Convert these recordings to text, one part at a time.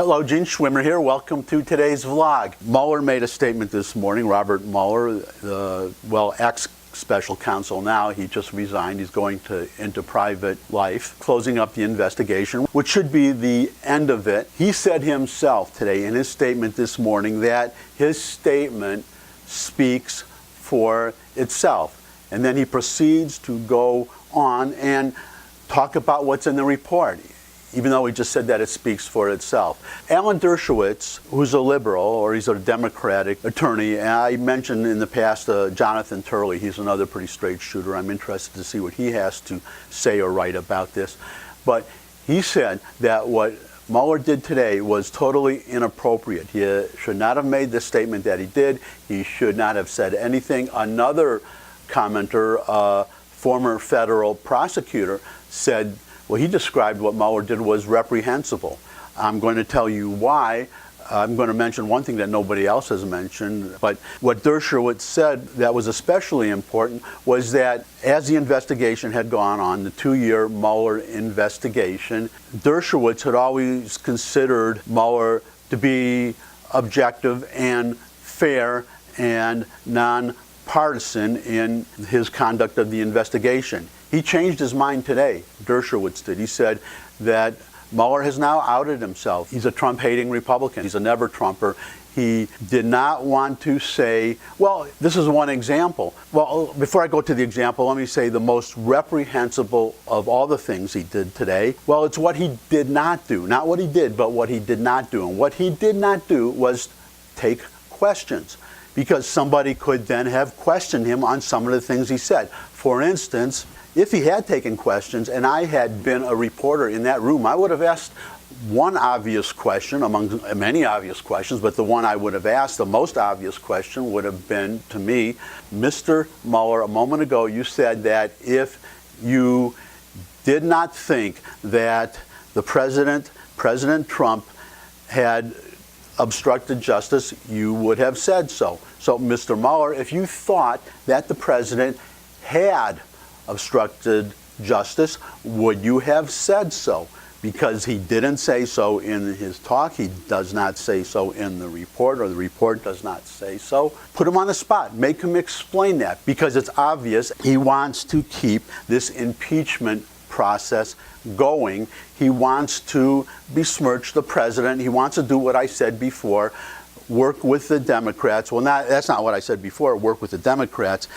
Hello, Gene Schwimmer here. Welcome to today's vlog. Mueller made a statement this morning. Robert Mueller, ex-special counsel now, he just resigned. He's going into private life, closing up the investigation, which should be the end of it. He said himself today in his statement this morning that his statement speaks for itself. And then he proceeds to go on and talk about what's in the report, even though he just said that it speaks for itself. Alan Dershowitz, who's a liberal, or he's a Democratic attorney, and I mentioned in the past Jonathan Turley, he's another pretty straight shooter. I'm interested to see what he has to say or write about this. But he said that what Mueller did today was totally inappropriate. He should not have made the statement that he did. He should not have said anything. Another commenter, former federal prosecutor, said, well, he described what Mueller did was reprehensible. I'm going to tell you why. I'm going to mention one thing that nobody else has mentioned, but what Dershowitz said that was especially important was that as the investigation had gone on, the 2-year Mueller investigation, Dershowitz had always considered Mueller to be objective and fair and non-partisan in his conduct of the investigation. He changed his mind today, Dershowitz did. He said that Mueller has now outed himself. He's a Trump-hating Republican. He's a never-Trumper. He did not want to say, well, this is one example. Well, before I go to the example, let me say the most reprehensible of all the things he did today, well, it's what he did not do. Not what he did, but what he did not do. And what he did not do was take questions, because somebody could then have questioned him on some of the things he said. For instance, if he had taken questions and I had been a reporter in that room, I would have asked one obvious question among many obvious questions, but the one I would have asked, the most obvious question would have been to me, Mr. Mueller, a moment ago you said that if you did not think that the President Trump, had obstructed justice, you would have said so. So, Mr. Mueller, if you thought that the President had obstructed justice, would you have said so? Because he didn't say so in his talk, he does not say so in the report, or the report does not say so. Put him on the spot, make him explain that, because it's obvious he wants to keep this impeachment process going. He wants to besmirch the president. He wants to do what I said before, work with the Democrats. Well, that's not what I said before, work with the Democrats.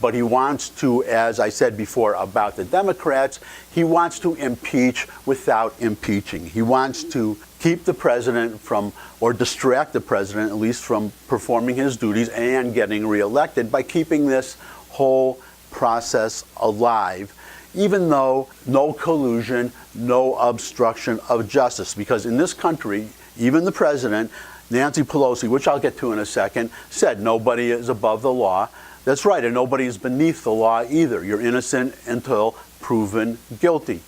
But he wants to, as I said before about the Democrats, he wants to impeach without impeaching. He wants to keep the president from, or distract the president at least from performing his duties and getting reelected by keeping this whole process alive, even though no collusion, no obstruction of justice. Because in this country, even the president, Nancy Pelosi, which I'll get to in a second, said nobody is above the law. That's right, and nobody is beneath the law either. You're innocent until proven guilty.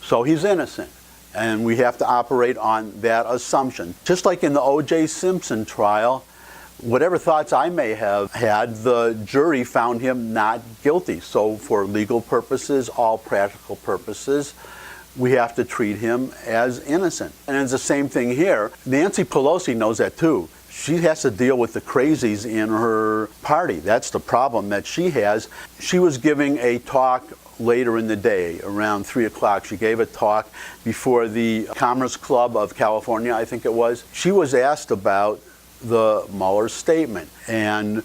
So he's innocent, and we have to operate on that assumption. Just like in the O.J. Simpson trial, whatever thoughts I may have had, the jury found him not guilty. So for legal purposes, all practical purposes, we have to treat him as innocent. And it's the same thing here. Nancy Pelosi knows that too. She has to deal with the crazies in her party. That's the problem that she has. She was giving a talk later in the day, around 3 o'clock. She gave a talk before the Commerce Club of California, I think it was. She was asked about the Mueller statement and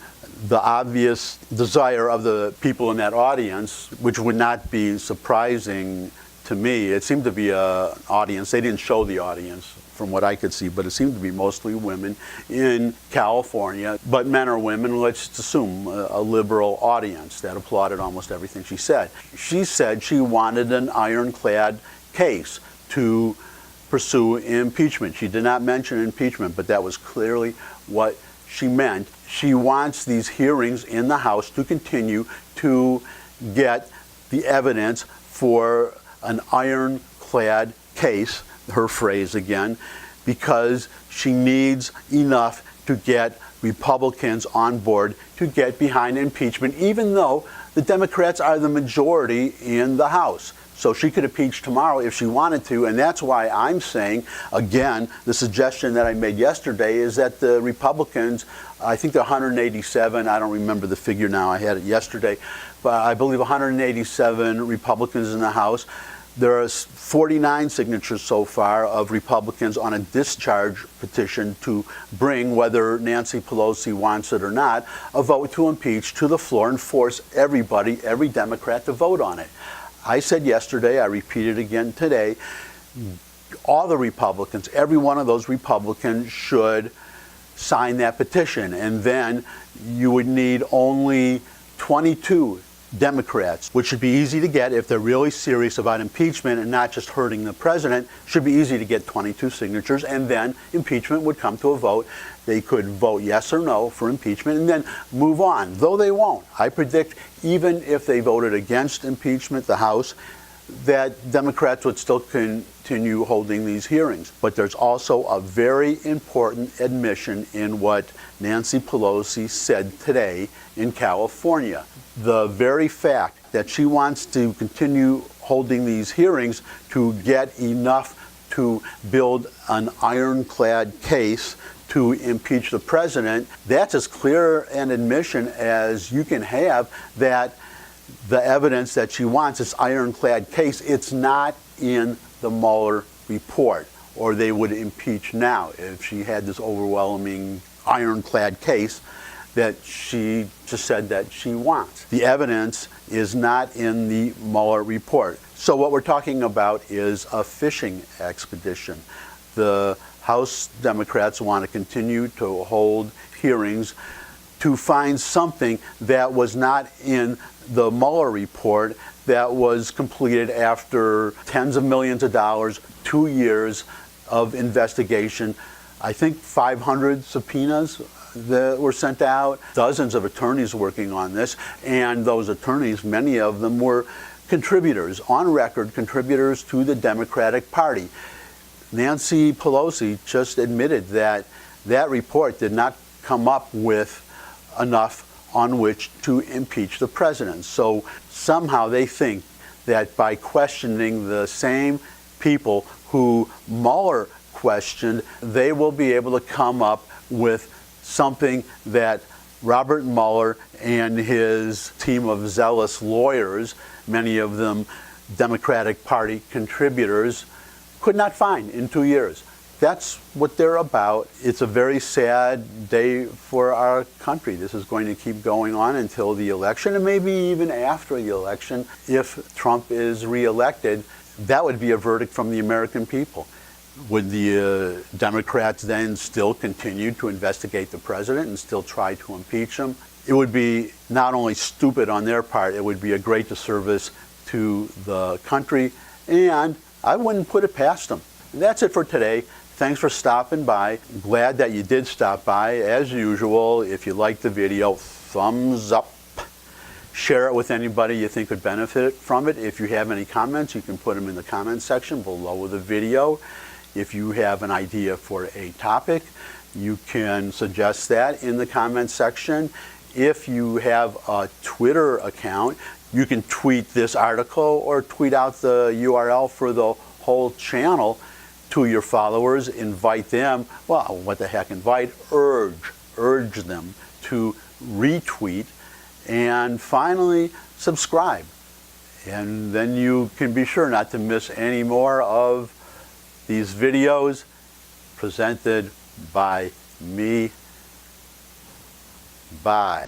the obvious desire of the people in that audience, which would not be surprising to me. It seemed to be an audience. They didn't show the audience from what I could see, but it seemed to be mostly women in California. But men or women, let's assume a liberal audience that applauded almost everything she said. She said she wanted an ironclad case to pursue impeachment. She did not mention impeachment, but that was clearly what she meant. She wants these hearings in the House to continue to get the evidence for an ironclad case, her phrase again, because she needs enough to get Republicans on board to get behind impeachment, even though the Democrats are the majority in the House. So she could impeach tomorrow if she wanted to, and that's why I'm saying, again, the suggestion that I made yesterday is that the Republicans, I think they're 187, I don't remember the figure now, I had it yesterday, but I believe 187 Republicans in the House. There are 49 signatures so far of Republicans on a discharge petition to bring, whether Nancy Pelosi wants it or not, a vote to impeach to the floor and force everybody, every Democrat, to vote on it. I said yesterday, I repeat it again today, all the Republicans, every one of those Republicans should sign that petition. And then you would need only 22 Democrats, which should be easy to get if they're really serious about impeachment and not just hurting the president. Should be easy to get 22 signatures, and then impeachment would come to a vote. They could vote yes or no for impeachment and then move on, though they won't. I predict even if they voted against impeachment, the House, that Democrats would still continue holding these hearings. But there's also a very important admission in what Nancy Pelosi said today in California. The very fact that she wants to continue holding these hearings to get enough to build an ironclad case to impeach the president, that's as clear an admission as you can have that the evidence that she wants, this ironclad case, it's not in the Mueller report, or they would impeach now if she had this overwhelming ironclad case that she just said that she wants. The evidence is not in the Mueller report. So what we're talking about is a fishing expedition. The House Democrats want to continue to hold hearings to find something that was not in the Mueller report that was completed after tens of millions of dollars, 2 years of investigation. I think 500 subpoenas that were sent out, dozens of attorneys working on this, and those attorneys, many of them were contributors, on record contributors to the Democratic Party. Nancy Pelosi just admitted that that report did not come up with enough on which to impeach the president. So somehow they think that by questioning the same people who Mueller questioned, they will be able to come up with something that Robert Mueller and his team of zealous lawyers, many of them Democratic Party contributors, could not find in 2 years. That's what they're about. It's a very sad day for our country. This is going to keep going on until the election, and maybe even after the election. If Trump is reelected, that would be a verdict from the American people. Would the Democrats then still continue to investigate the president and still try to impeach him? It would be not only stupid on their part, it would be a great disservice to the country, and I wouldn't put it past them. And that's it for today. Thanks for stopping by. Glad that you did stop by. As usual, if you liked the video, thumbs up. Share it with anybody you think would benefit from it. If you have any comments, you can put them in the comment section below the video. If you have an idea for a topic, you can suggest that in the comment section. If you have a Twitter account, you can tweet this article or tweet out the URL for the whole channel to your followers. Invite them, well, what the heck, urge them to retweet, and finally subscribe. And then you can be sure not to miss any more of these videos presented by me. Bye.